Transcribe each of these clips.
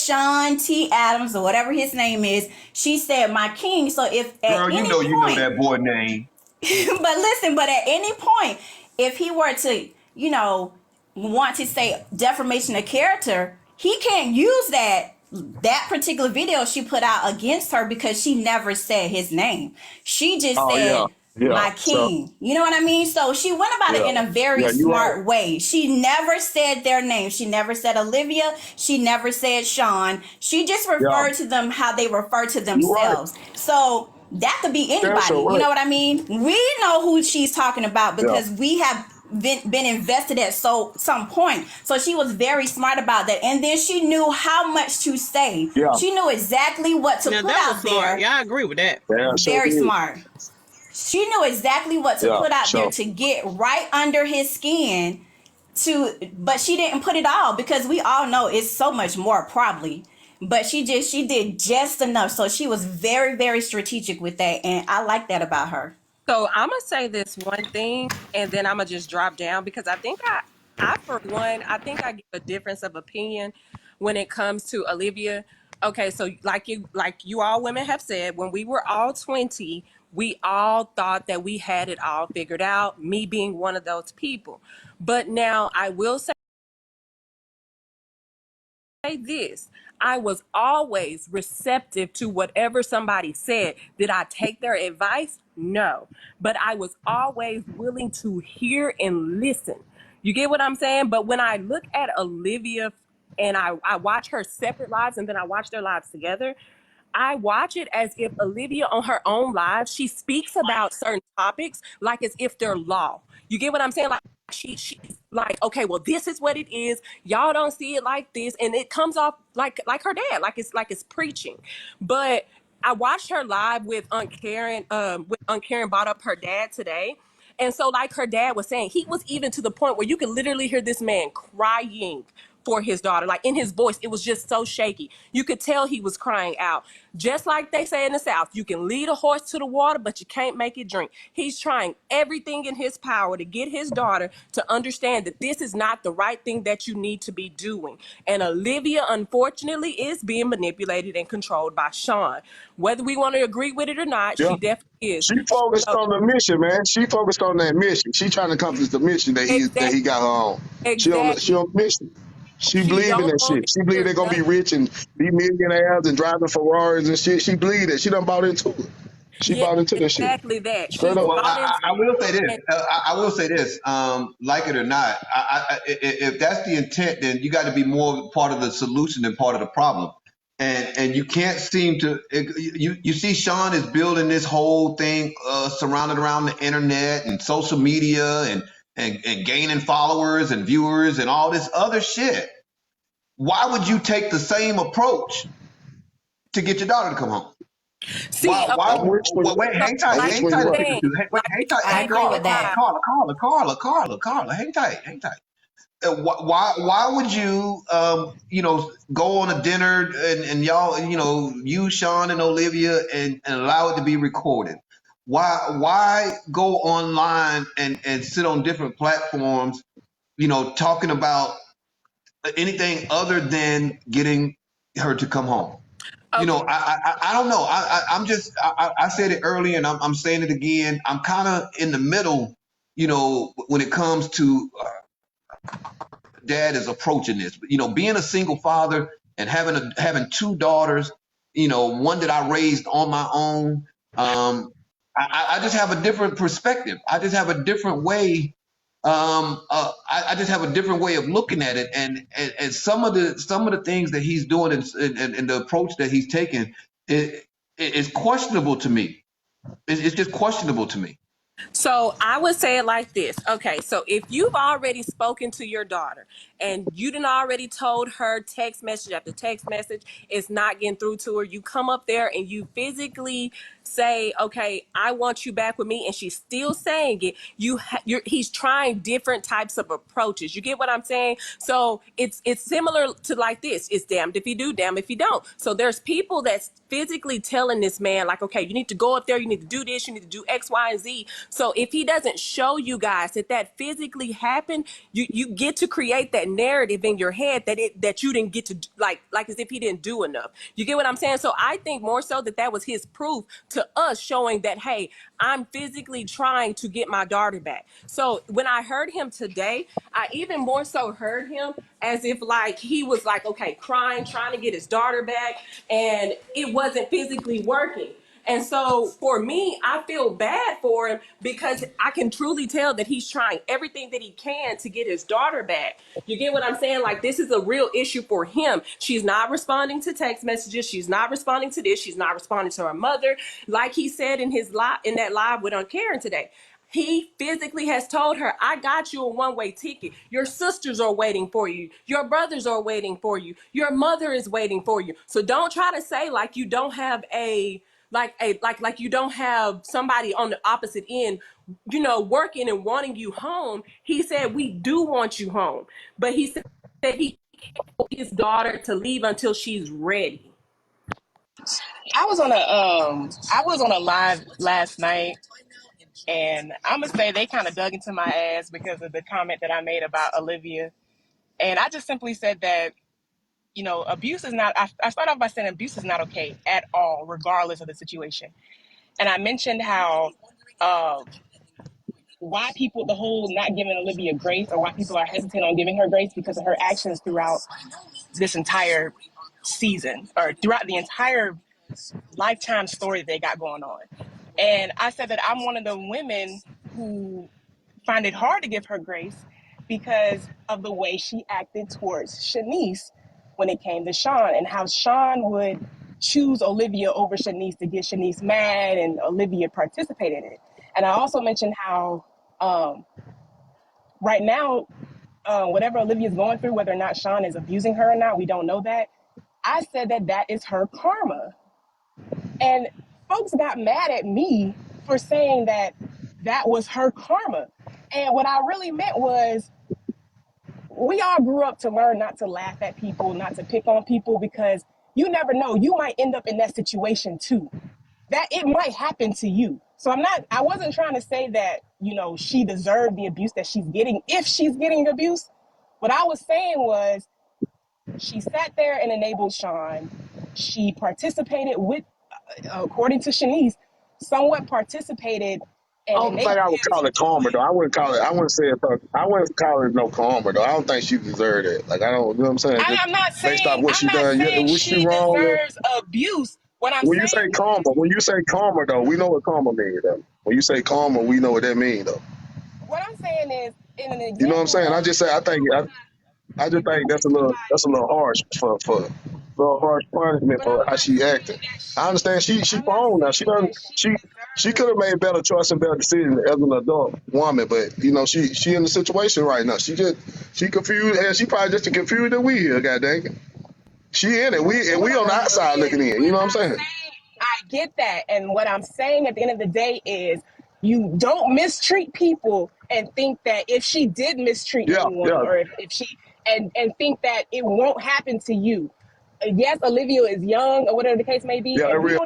Sean T. Adams or whatever his name is. She said, my king. So if at Girl, any you know point, that boy name. but listen, but at any point, if he were to, want to say defamation of character, he can't use that particular video she put out against her because she never said his name. She just Oh yeah, said yeah. my So king. You know what I mean? So she went about it yeah, in a very yeah, you right. smart way. She never said their name. She never said Olivia. She never said Sean. She just Yeah, referred to them how they refer to you right. themselves. So that could be That's anybody. so You right. know what I mean? We know who she's talking about Yeah, because we have been invested at some point. So she was very smart about that. And then she knew how much to say. yeah. She knew exactly what to Now put that was out smart. there. Yeah, I agree with that. Yeah, so Very did. smart. She knew exactly what to Yeah, put out there so to get right under his skin but she didn't put it all because we all know it's so much more probably. But she did just enough. So she was very, very strategic with that. And I like that about her. So I'm gonna say this one thing, and then I'm gonna just drop down because I for one, I think I give a difference of opinion when it comes to Olivia. Okay, so like you all women have said, when we were all 20, we all thought that we had it all figured out. Me being one of those people, but now I will say this. I was always receptive to whatever somebody said. Did I take their advice? No. But I was always willing to hear and listen. You get what I'm saying? But when I look at Olivia and I watch her separate lives and then I watch their lives together, I watch it as if Olivia on her own live, she speaks about certain topics like as if they're law. You get what I'm saying? Like she's like, okay, well, this is what it is. Y'all don't see it like this, and it comes off like her dad, like it's preaching. But I watched her live with Aunt Karen. With Aunt Karen brought up her dad today. And so, like her dad was saying, he was even to the point where you could literally hear this man crying for his daughter. Like in his voice, it was just so shaky. You could tell he was crying out. Just like they say in the South, you can lead a horse to the water, but you can't make it drink. He's trying everything in his power to get his daughter to understand that this is not the right thing that you need to be doing. And Olivia, unfortunately, is being manipulated and controlled by Sean. Whether we want to agree with it or not, yeah. she definitely is. She focused So, on the mission, man. She focused on that mission. She trying to accomplish the mission that he exactly. got her on. She Exactly. on the mission. She She believe in don't that want shit. to She believe hear they're gonna be nothing. rich and be millionaires and driving Ferraris and shit. She believe that. She done bought into it. She Yeah, bought into that shit. exactly that. Straight She's up. Well, bought into I will say it. this. I will say this. Like it or not, if that's the intent, then you got to be more part of the solution than part of the problem. And you can't seem to. You see, Sean is building this whole thing surrounded around the internet and social media and gaining followers and viewers and all this other shit. Why would you take the same approach to get your daughter to come home? See, I'm okay, with you. Wait, so I'm like with hang you. tight You're a right. second, saying, too. Wait, hang like tight, I hey, agree with that. Carla, hang tight. Why would you, go on a dinner and y'all, you, Sean and Olivia and allow it to be recorded? Why go online and sit on different platforms, talking about anything other than getting her to come home? okay, I don't know. I'm just I said it earlier and I'm saying it again. I'm kind of in the middle, when it comes to dad is approaching this. Being a single father and having two daughters, one that I raised on my own. I just have a different perspective. I just have a different way. I just have a different way of looking at it, and some of the things that he's doing and the approach that he's taking is questionable to me. It's just questionable to me. so I would say it like this. Okay, so if you've already spoken to your daughter and you done already told her text message after text message is not getting through to her, you come up there and you physically say, "Okay, I want you back with me," and she's still saying it. He's trying different types of approaches. You get what I'm saying? So it's similar to like this. It's damned if you do, damned if you don't. So there's people that's physically telling this man like, okay, you need to go up there, you need to do this, you need to do X, Y, and Z. So if he doesn't show you guys that physically happened, you get to create that narrative in your head that you didn't get to like as if he didn't do enough. You get what I'm saying? So I think more so that was his proof to us, showing that, hey, I'm physically trying to get my daughter back. So when I heard him today, I even more so heard him as if like he was like, okay, crying, trying to get his daughter back, and it wasn't physically working. And so for me, I feel bad for him because I can truly tell that he's trying everything that he can to get his daughter back. You get what I'm saying? Like, this is a real issue for him. She's not responding to text messages. She's not responding to this. She's not responding to her mother. Like he said in his live, in that live with Karen today. He physically has told her, I got you a one-way ticket. Your sisters are waiting for you. Your brothers are waiting for you. Your mother is waiting for you. So don't try to say like you don't have like you don't have somebody on the opposite end, working and wanting you home. He said, we do want you home. But he said that he can't want his daughter to leave until she's ready. I was on a live last night, and I'm gonna say they kind of dug into my ass because of the comment that I made about Olivia. And I just simply said that, abuse is not, I start off by saying abuse is not okay at all, regardless of the situation. And I mentioned how, why people, the whole not giving Olivia grace, or why people are hesitant on giving her grace because of her actions throughout this entire season, or throughout the entire lifetime story that they got going on. And I said that I'm one of the women who find it hard to give her grace because of the way she acted towards Shanice when it came to Sean, and how Sean would choose Olivia over Shanice to get Shanice mad, and Olivia participated in it. And I also mentioned how right now, whatever Olivia's going through, whether or not Sean is abusing her or not, we don't know that. I said that is her karma. And folks got mad at me for saying that was her karma. And what I really meant was, we all grew up to learn not to laugh at people, not to pick on people, because you never know. You might end up in that situation too. That it might happen to you. So I wasn't trying to say that, she deserved the abuse that she's getting, if she's getting abuse. What I was saying was, she sat there and enabled Sean. She participated with, according to Shanice, somewhat participated I and don't think enabled I him would call to it karma though. I wouldn't call it. I wouldn't say it. I wouldn't call it no karma though. I don't think she deserved it. Like I don't. You know what I'm saying? Just I'm not based off saying what she done. Was she she wrong? deserves abuse. What I'm When you say saying karma though, we know what karma means though. When you say karma, we know what that means though. is, in an You know what I'm example saying? I of just say I if just you think give that's a somebody, little harsh for a little harsh punishment but for I'm how not she acted. saying that I understand she I'm not grown now. She saying done that she she could deserves. have made better choice and better decision as an adult woman, but she in the situation right now. She confused, and she probably just as confused that we here. God dang it, she in it. We on the outside looking in. You know what I'm saying? I get that. And what I'm saying at the end of the day is, you don't mistreat people and think that if she did mistreat Yeah, anyone, yeah, or if she, and think that it won't happen to you. Yes, Olivia is young, or whatever the case may be, yeah. That and real.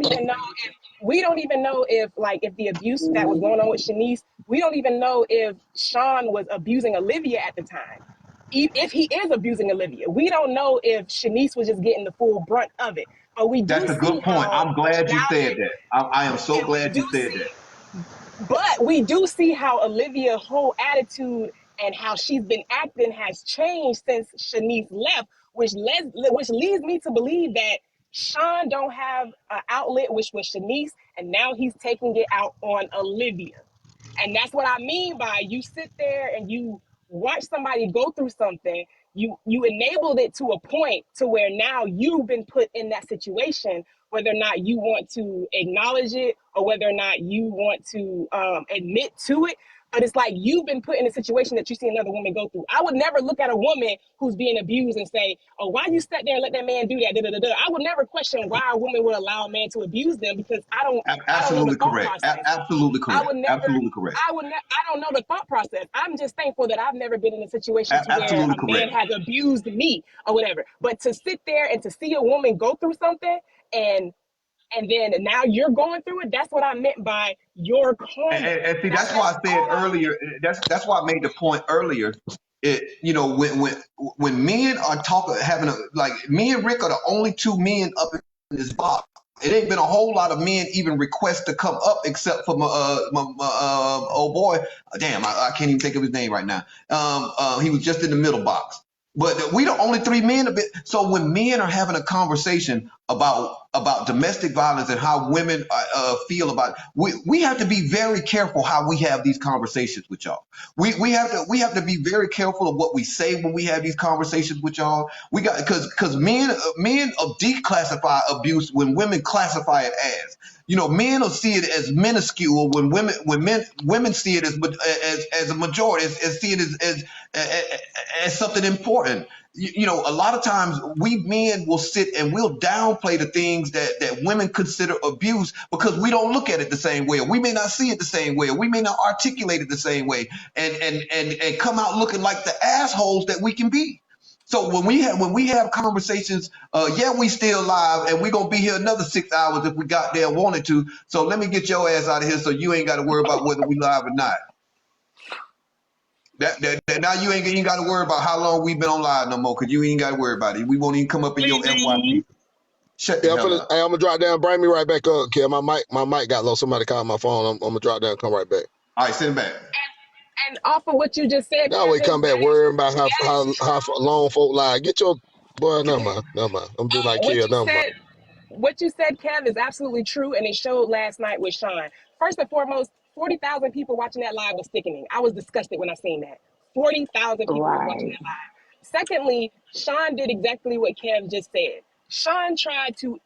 we don't even know if, like, if the abuse that was going on with Shanice, we don't even know if Sean was abusing Olivia at the time. If he is abusing Olivia, we don't know if Shanice was just getting the full brunt of it. But we do That's a see good point. how I'm glad now you said that, that. I am so and glad you said that. we do see how Olivia's whole attitude and how she's been acting has changed since Shanice left, which leads me to believe that Sean don't have an outlet, which was Shanice, and now he's taking it out on Olivia. And that's what I mean by, you sit there and you watch somebody go through something, you enabled it to a point to where now you've been put in that situation, whether or not you want to acknowledge it, or whether or not you want to admit to it. But it's like you've been put in a situation that you see another woman go through. I would never look at a woman who's being abused and say, "Oh, why you sat there and let that man do that?" Da, da, da, da. I would never question why a woman would allow a man to abuse them, because I don't know the Absolutely thought correct. process. Absolutely I correct. would never, Absolutely correct. I don't know the thought process. I'm just thankful that I've never been in a situation to where Absolutely a man correct. has abused me or whatever. But to sit there and to see a woman go through something, and then now you're going through it, that's what I meant by your And, karma. and, and see, that's That's why I said all I earlier. meant. That's why I made the point earlier When men are talking, having like me and Rick are the only two men up in this box. It ain't been a whole lot of men even request to come up except for my old boy. Damn, I can't even think of his name right now. He was just in the middle box. But we the only three men. So when men are having a conversation about domestic violence and how women feel about it, we have to be very careful how we have these conversations with y'all. We have to be very careful of what we say when we have these conversations with y'all. We got because men declassify abuse when women classify it as. Men will see it as minuscule when women see it as a majority, as see it as something important. A lot of times we men will sit and we'll downplay the things that women consider abuse because we don't look at it the same way. Or we may not see it the same way. Or we may not articulate it the same way, and come out looking like the assholes that we can be. So when we have conversations, we still live, and we're gonna be here another 6 hours if we got there wanted to. So let me get your ass out of here, so you ain't got to worry about whether we live or not. That now you ain't got to worry about how long we've been on live no more, because you ain't got to worry about it. We won't even come up in your FYP. Shut the hell up. I'm gonna drop down. Bring me right back up, kid. My mic got low. Somebody called my phone. I'm gonna drop down and come right back. All right, send it back. And off of what you just said, Now we come back worrying about how long folk lie. Get your boy, never mind. I'm just like, kid, never mind. What you said, Kev, is absolutely true, and it showed last night with Sean. First and foremost, 40,000 people watching that live was sickening. I was disgusted when I seen that. 40,000 people was watching that live. Secondly, Sean did exactly what Kev just said. Sean tried to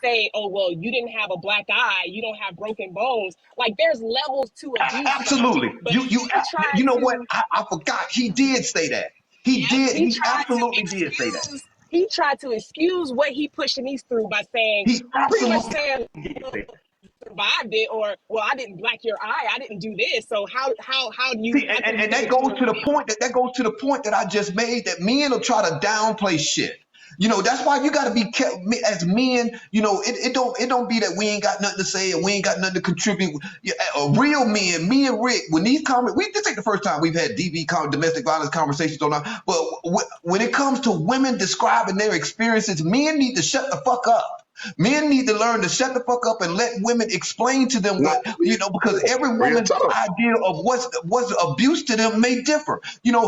say, "Oh well, you didn't have a black eye, you don't have broken bones." Like there's levels to abuse. Absolutely. But You know what? I forgot. He did say that. He did. He absolutely did say that. He tried to excuse what he put Shanice through by saying, He pretty much absolutely saying, did say that. survived it, or well, I didn't black your eye, I didn't do this. So how do you? See, and that goes to the point that I just made, that men will try to downplay shit. That's why you got to be careful as men. It don't be that we ain't got nothing to say and we ain't got nothing to contribute. Real men, me and Rick, when these this ain't the first time we've had domestic violence conversations on our, but when it comes to women describing their experiences, men need to shut the fuck up. Men need to learn to shut the fuck up and let women explain to them because every Real woman's talk. idea of what's abuse to them may differ.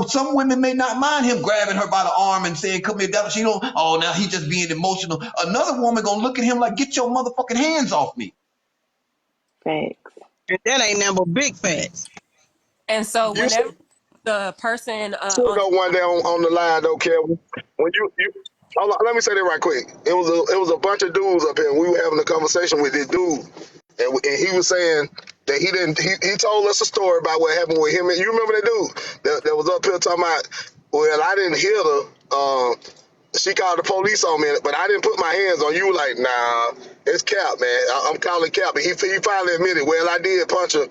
Some women may not mind him grabbing her by the arm and saying, "Come here, Dad." Now he just being emotional. Another woman gonna look at him like, "Get your motherfucking hands off me." Facts. And that ain't nothing but big facts. And so You whenever the person should on go one day on the line though, Kevin. When you hold on, let me say that right quick. It was a bunch of dudes up here, and we were having a conversation with this dude, and he was saying that he told us a story about what happened with him. And you remember that dude that was up here talking about? Well, I didn't hit her. She called the police on me, but I didn't put my hands on you. Like, nah, it's Cap, man. I'm calling Cap. And he finally admitted, well, I did punch her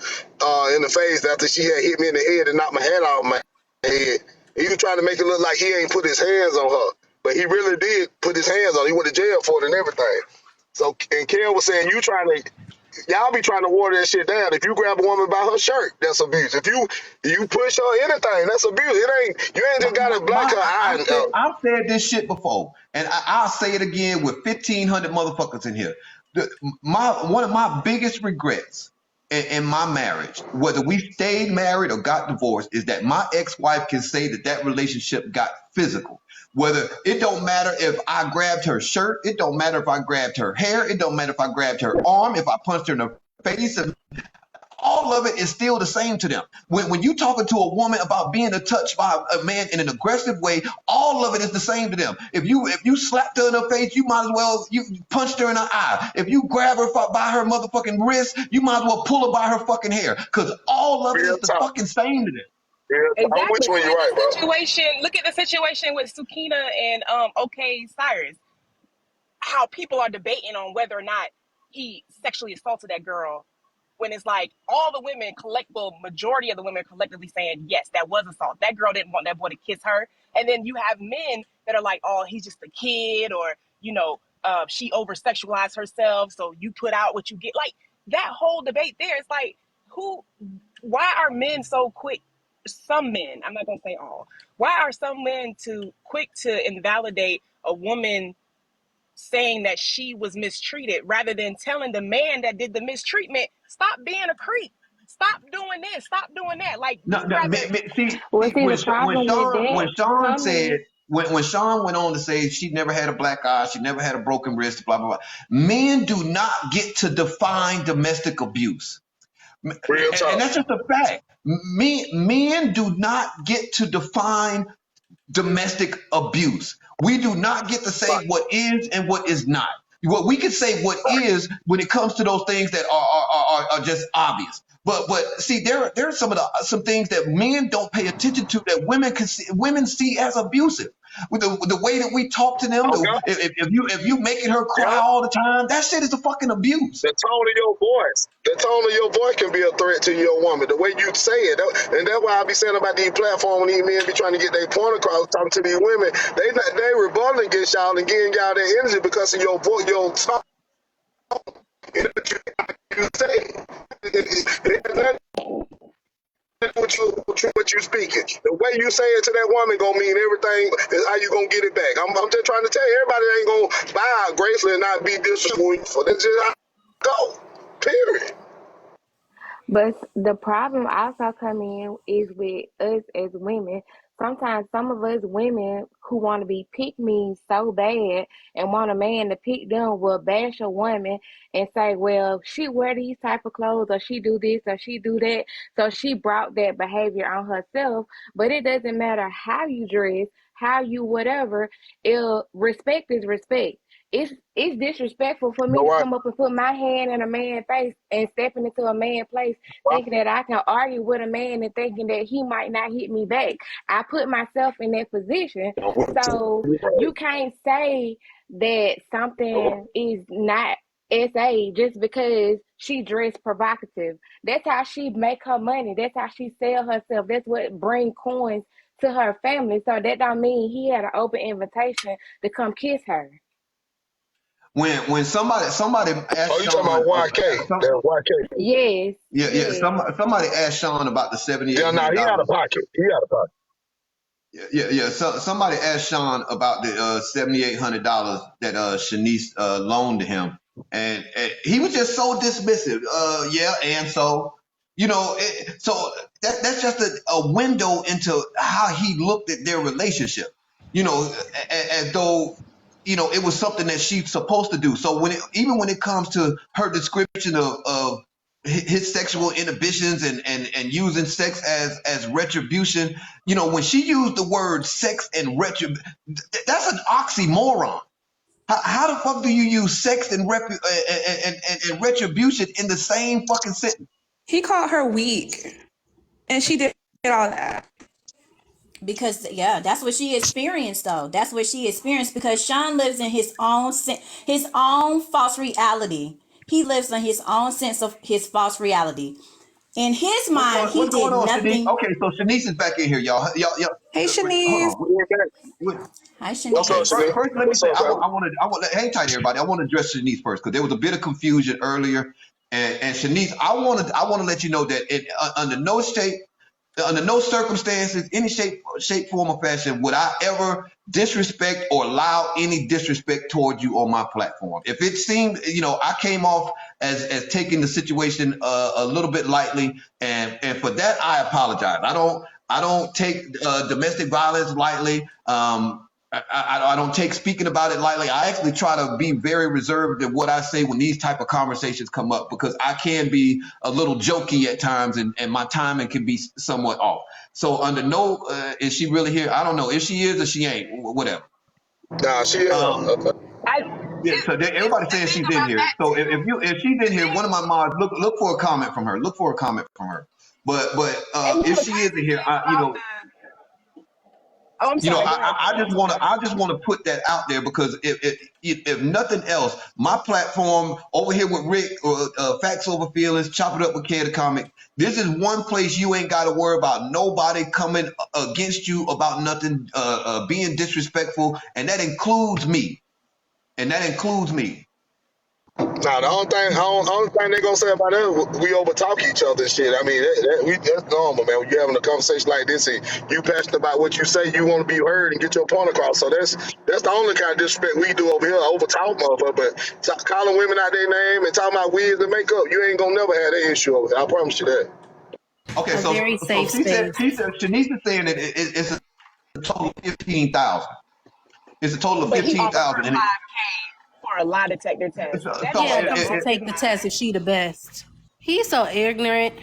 in the face after she had hit me in the head and knocked my head off my head. He was trying to make it look like he ain't put his hands on her, but he really did put his hands on her. He went to jail for it and everything. So, and Kel was saying, y'all be trying to water that shit down. If you grab a woman by her shirt, that's abuse. If you push her anything, that's abuse. You ain't just gotta black her eye. I've said this shit before, and I'll say it again with 1,500 motherfuckers in here. One of my biggest regrets in my marriage, whether we stayed married or got divorced, is that my ex-wife can say that relationship got physical. Whether it don't matter if I grabbed her shirt, it don't matter if I grabbed her hair, it don't matter if I grabbed her arm, if I punched her in the face, all of it is still the same to them. When you talking to a woman about being touched by a man in an aggressive way, all of it is the same to them. If you slapped her in her face, you might as well you punched her in her eye. If you grab her by her motherfucking wrist, you might as well pull her by her fucking hair, because all of it Real is the talk. fucking same to them. I'm with Exactly. you when you're right, bro. Look at the situation with Sukina and OK Cyrus. How people are debating on whether or not he sexually assaulted that girl, when it's like all the women majority of the women collectively saying yes, that was assault. That girl didn't want that boy to kiss her. And then you have men that are like, oh, he's just a kid, or she over sexualized herself, so you put out what you get. Like that whole debate there, it's like, why are men so quick some men, I'm not gonna say all, why are some men too quick to invalidate a woman saying that she was mistreated rather than telling the man that did the mistreatment, stop being a creep, stop doing this, stop doing that? Like, No, you no, rather. Well, see, the When problem with that Sean said coming, when Sean went on to say she never had a black eye, she never had a broken wrist, blah blah blah. Men do not get to define domestic abuse, Real and talk. that's just a fact. Men do not get to define domestic abuse. We do not get to Right, say what is and what is not. What we can say what right. is when it comes to those things that are just obvious. But see, there are some things that men don't pay attention to that women see as abusive. With the way that we talk to them, Oh, God. if you making her cry Yeah. all the time, that shit is a fucking abuse. The tone of your voice. The tone of your voice can be a threat to your woman. The way you say it. And that's why I be saying about these platforms when these men be trying to get their point across, talking to these women. They rebelling against y'all and getting y'all their energy because of your voice, your tone. You say. It has nothing to do with what you speaking. The way you say it to that woman gonna mean everything is how you gonna get it back. I'm just trying to tell you, everybody ain't gonna buy out gracefully and not be disrespectful. That's just how it go. Period. but the problem also come in is with us as women. Sometimes some of us women who want to be pick me so bad and want a man to pick them will bash a woman and say, well, she wear these type of clothes or she do this or she do that. So she brought that behavior on herself. But it doesn't matter how you dress, how you whatever, respect is respect. It's disrespectful for You know me to what? come up and put my hand in a man's face and stepping into a man's place Well, thinking that I can argue with a man and thinking that he might not hit me back. I put myself in that position. So you can't say that something is not SA just because she dressed provocative. That's how she make her money. That's how she sell herself. That's what bring coins to her family. So that don't mean he had an open invitation to come kiss her. When somebody asked oh, you talking about Sean, YK? That YK. Yes, yes. somebody asked Sean about the seventy eight Yeah, nah, hundred he out of dollars. pocket. He out of pocket. Yeah. So somebody asked Sean about the $7,800 that Shanice loaned to him, and he was just so dismissive. Yeah, and so so that's just a window into how he looked at their relationship. As though it was something that she's supposed to do. So even when it comes to her description of his sexual inhibitions and using sex as retribution, when she used the word sex and retribution, that's an oxymoron. How the fuck do you use sex and retribution in the same fucking sentence? He called her weak, and she did all that. Because yeah, that's what she experienced though. That's what she experienced because Sean lives in his own false reality. He lives in his own sense of his false reality. In his mind, he What's going did on, Shanice? nothing. Okay, so Shanice is back in here, y'all. Y'all, Hey, hold Shanice. on. We ain't back. Wait, Hi, What's up, Okay, Shanice. Shanique? first let me What's say up, baby? I want hang tight, everybody. I want to address Shanice first because there was a bit of confusion earlier, and Shanice, I want to let you know that under no circumstances, any shape, form, or fashion would I ever disrespect or allow any disrespect towards you on my platform. If it seemed, I came off as taking the situation a little bit lightly, and for that I apologize. I don't take domestic violence lightly. I don't take speaking about it lightly. I actually try to be very reserved in what I say when these type of conversations come up because I can be a little jokey at times and my timing can be somewhat off. So under no, is she really here? I don't know if she is or she ain't, whatever. Nah, she Um, I yeah, so everybody's the saying thing she's in about here. that So too, if she's in the here, one of thing, my mods look for a comment from her. Look for a comment from her. But and if the she is in crazy here, thing about the, oh, I'm sorry, go ahead, I King. I'm sorry. I just want to put that out there because if nothing else, my platform over here with Rick or Facts Over Feelings, Chop It Up with Kid the Comic, this is one place you ain't got to worry about nobody coming against you about nothing, being disrespectful, and that includes me. And that includes me. Nah, only thing they gonna say about us, we overtalk each other and shit. I mean, that's normal, man. When you having a conversation like this, and you passionate about what you say, you want to be heard and get your point across. So that's the only kind of disrespect we do over here, overtalk, motherfucker. But calling women out their name and talking about wigs and makeup, you ain't gonna never have that issue over here. I promise you that. Okay, A very so safe space. Shanice is saying that it's a total of 15,000. It's a total of But he offered 15,000, her and 5K for a lie detector test. That so Yeah, shit come is on, take the test if she the best. He's so ignorant.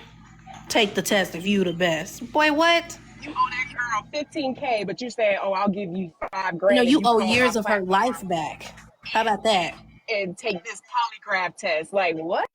Take the test if you the best. Boy, what? you owe that girl 15K, but you say, "Oh, I'll give you 5 grand if You you owe come on my years of her platform life back. How about that? and take this polygraph test." Like what?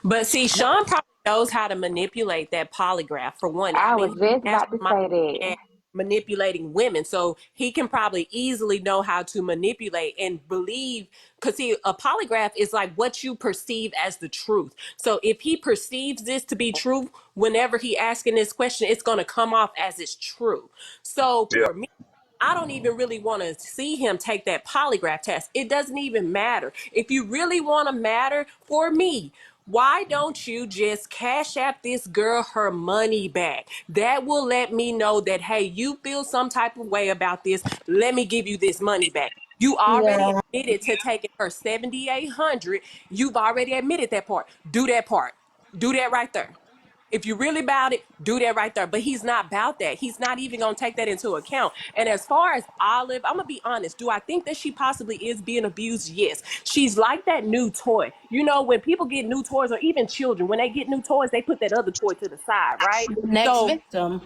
But see, Sean probably knows how to manipulate that polygraph for one. I I mean, was he's just a about to mastermind say that. at manipulating women. So he can probably easily know how to manipulate and believe. Because see, a polygraph is like what you perceive as the truth. So if he perceives this to be true, whenever he asking this question, it's going to come off as it's true. So Yeah. for me, I don't even really want to see him take that polygraph test. It doesn't even matter. If you really want to matter for me, why don't you just cash app this girl her money back? That will let me know that, hey, you feel some type of way about this. Let me give you this money back. You already Yeah. admitted to taking her 7,800. You've already admitted that part. Do that part. Do that right there. If you're really about it, do that right there. But he's not about that. He's not even going to take that into account. And as far as Olive, I'm going to be honest. Do I think that she possibly is being abused? Yes. She's like that new toy. You know, when people get new toys, or even children, when they get new toys, they put that other toy to the side, right? Next So victim.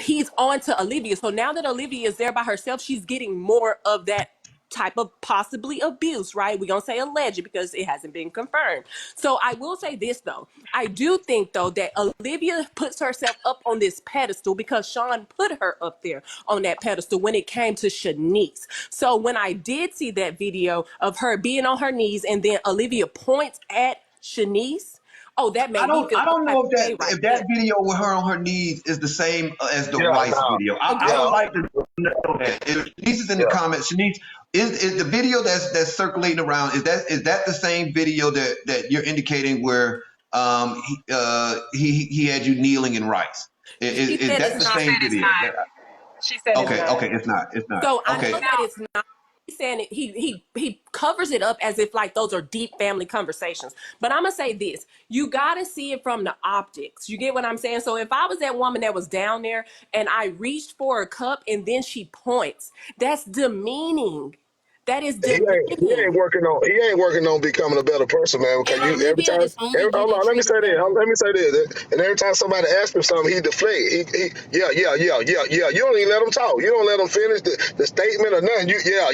he's on to Olivia. So now that Olivia is there by herself, she's getting more of that type of possibly abuse, right? We're gonna say alleged because it hasn't been confirmed. So I will say this though. I do think though that Olivia puts herself up on this pedestal because Sean put her up there on that pedestal when it came to Shanice. So when I did see that video of her being on her knees and then Olivia points at Shanice, oh, that made me feel I some don't type know of way right if that there. video with her on her knees is the same as the Yeah. Rice Nah. video. I Agreed. would Yeah. like to know that. If Shanice is in the Yeah. comments, Shanice, is the video that's circulating around, is that the same video that you're indicating where he had you kneeling in Rice? She Is said that it's the She not. said same it's video? not. She said it's not. Okay, it's not. So I know Okay. that it's not. He's saying it, he covers it up as if like those are deep family conversations. But I'm gonna say this: you gotta see it from the optics. You get what I'm saying? So if I was that woman that was down there and I reached for a cup and then she points, that's demeaning. That is He ain't demeaning. working on becoming a better person, man. Because And you every Olivia time, is only hold getting on, let me say treated this. better. Let me say this. And every time somebody asks him something, he deflect. Yeah. You don't even let him talk. You don't let him finish the statement or nothing. Yeah.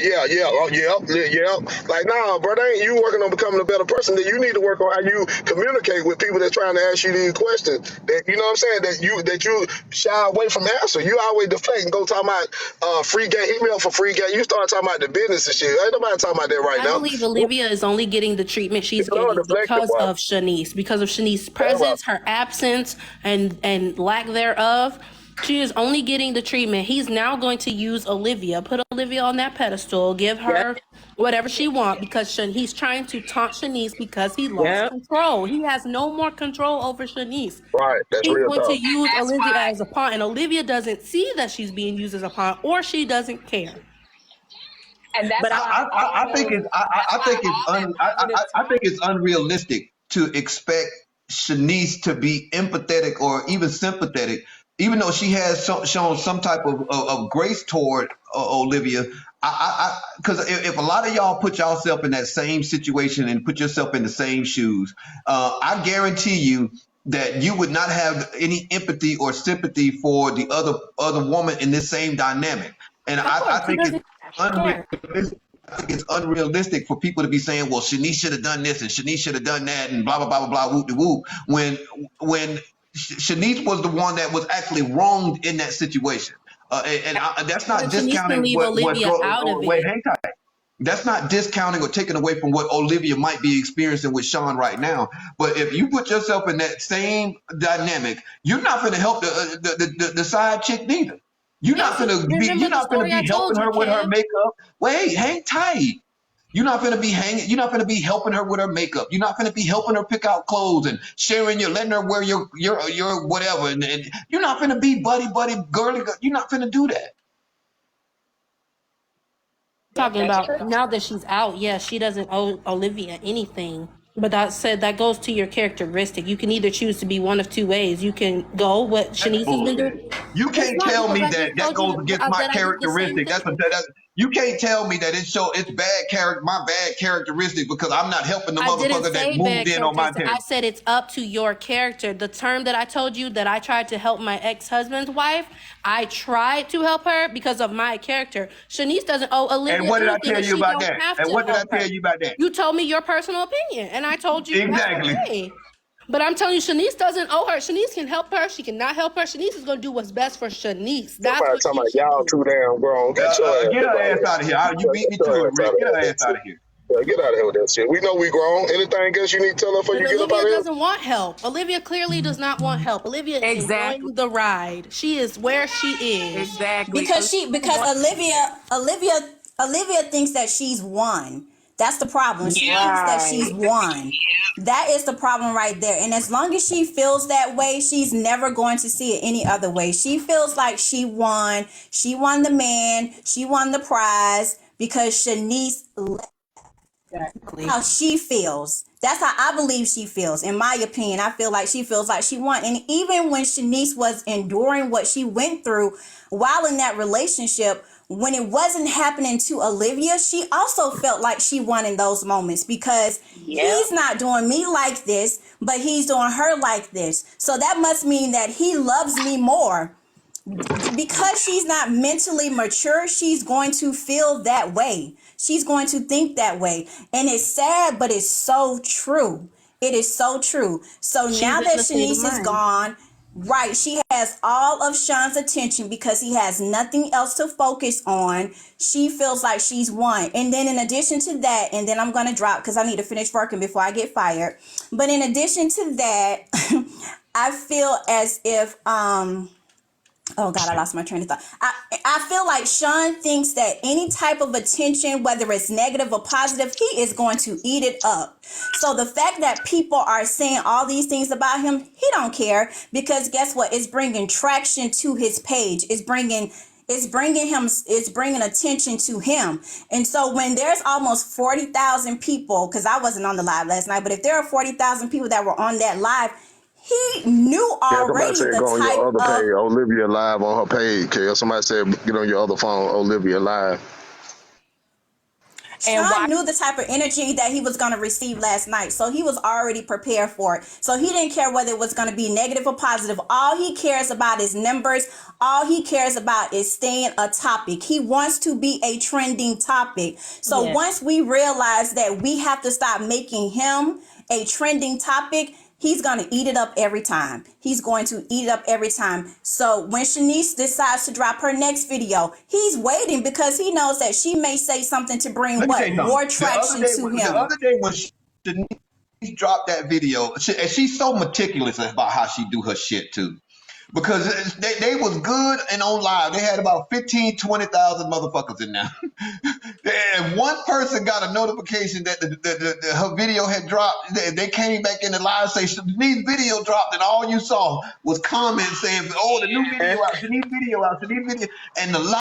Like, nah, bro, that ain't you working on becoming a better person. Then you need to work on how you communicate with people that's trying to ask you these questions. That you know what I'm saying? That you shy away from answer. You always deflect and go talk about free game. Hit me up for free game. You start talking about the business and shit. Ain't nobody talking about that right I now. believe Olivia is only getting the treatment she's Lord, getting deflected, because boy. of Shanice, because of Shanice's That's right. presence, her absence, and lack thereof. She is only getting the treatment. He's now going to use Olivia, put Olivia on that pedestal, give Yep. her whatever she wants because he's trying to taunt Shanice because he lost Yep. control. He has no more control over Shanice. Right. That's He's real going to talk. use That's Olivia why. as a pawn, and Olivia doesn't see that she's being used as a pawn, or she doesn't care. And that's But I why I think it's I think Olive it's unrealistic to expect Shanice to be empathetic or even sympathetic, even though she has shown some type of grace toward Olivia. Because if a lot of y'all put yourself in that same situation and put yourself in the same shoes, I guarantee you that you would not have any empathy or sympathy for the other woman in this same dynamic. And Of course, I he think it's doesn't care. unrealistic. I think it's unrealistic for people to be saying, "Well, Shanice should have done this and Shanice should have done that," and blah blah blah blah blah whoop de whoop. When Shanice was the one that was actually wronged in that situation, that's not But Shanice can discounting leave Olivia out of wait, it. hang tight. That's not discounting or taking away from what Olivia might be experiencing with Sean right now. But if you put yourself in that same dynamic, you're not going to help the side chick neither. Yes, you remember You're the not going to story I be helping told you, her with her Kev? makeup. Wait, hang tight. You're not gonna be hanging. You're not gonna be helping her with her makeup. You're not gonna be helping her pick out clothes and sharing letting her wear your whatever. And you're not gonna be buddy girly. You're not gonna do that. Yep, Talking that's about true. now that she's out, yes, she doesn't owe Olivia anything. But that said, that goes to your characteristic. You can either choose to be one of two ways. You can go what That's Shanice has been bullshit. doing. You It's can't not tell because me I that just that told goes you against my that I did the same characteristic. thing. You can't tell me that it's bad character, my bad characteristic because I'm not helping the I didn't motherfucker that say moved bad in on my characteristic. I territory. said it's up to your character. The term that I told you that I tried to help my ex-husband's wife, I tried to help her because of my character. Shanice doesn't owe And Olivia what did I anything, tell and you she about don't that? have And to what did I help tell her. you about that? You told me your personal opinion, and I told you that's Exactly. okay. But I'm telling you, Shanice doesn't owe her. Shanice can help her. She cannot help her. Shanice is going to do what's best for Shanice. That's Somebody what talking she about should y'all do. too damn grown. Get your ass Get up her out of ass here. out of here. You beat me Get to your it, ass out Rick. of Get here her with ass that out shit. of here. Yeah, get out of here with that shit. We know we grown. Anything else you need to tell her before And you get up out Olivia of here? doesn't want help. Olivia clearly does not want help. Olivia is Exactly. enjoying the ride. She is where she is. Exactly. Because Olivia thinks that she's won. That's the problem. She Yeah. thinks that Right. she's won. That is the problem right there. And as long as she feels that way, she's never going to see it any other way. She feels like she won. She won the man. She won the prize because Shanice Exactly. how she feels. That's how I believe she feels. In my opinion, I feel like she feels like she won. And even when Shanice was enduring what she went through while in that relationship, when it wasn't happening to Olivia, she also felt like she won in those moments because Yep. he's not doing me like this, but he's doing her like this. So that must mean that he loves me more. Because she's not mentally mature, she's going to feel that way. She's going to think that way. And it's sad, but it's so true. It is so true. So She's now in that the state of Shanice is mind. gone, right, she has all of Sean's attention because he has nothing else to focus on. She feels like she's won. And then in addition to that, and then I'm going to drop because I need to finish working before I get fired. But in addition to that, I feel as if oh God, I lost my train of thought. I feel like Sean thinks that any type of attention, whether it's negative or positive, he is going to eat it up. So the fact that people are saying all these things about him, he don't care because guess what? It's bringing traction to his page. It's bringing attention to him. And so when there's almost 40,000 people, because I wasn't on the live last night, but if there are 40,000 people that were on that live, he knew Yeah, somebody already said the go on your type other of page, Olivia Live on her page. Kale. Somebody said get on your other phone, Olivia Live. And Sean why? knew the type of energy that he was going to receive last night. So he was already prepared for it. So he didn't care whether it was going to be negative or positive. All he cares about is numbers. All he cares about is staying a topic. He wants to be a trending topic. So Yeah. once we realize that we have to stop making him a trending topic, he's going to eat it up every time. He's going to eat it up every time. So when Shanice decides to drop her next video, he's waiting because he knows that she may say something to bring Let me tell what? you something. More traction to The him. other day when Shanice dropped that video, and she's so meticulous about how she do her shit too. Because they was good and on live. They had about 15, 20,000 motherfuckers in there. And one person got a notification that her video had dropped. They came back in the live say, Shanice's video dropped, and all you saw was comments saying, oh, the new video out, Shanice's video out, Shanice's video. And the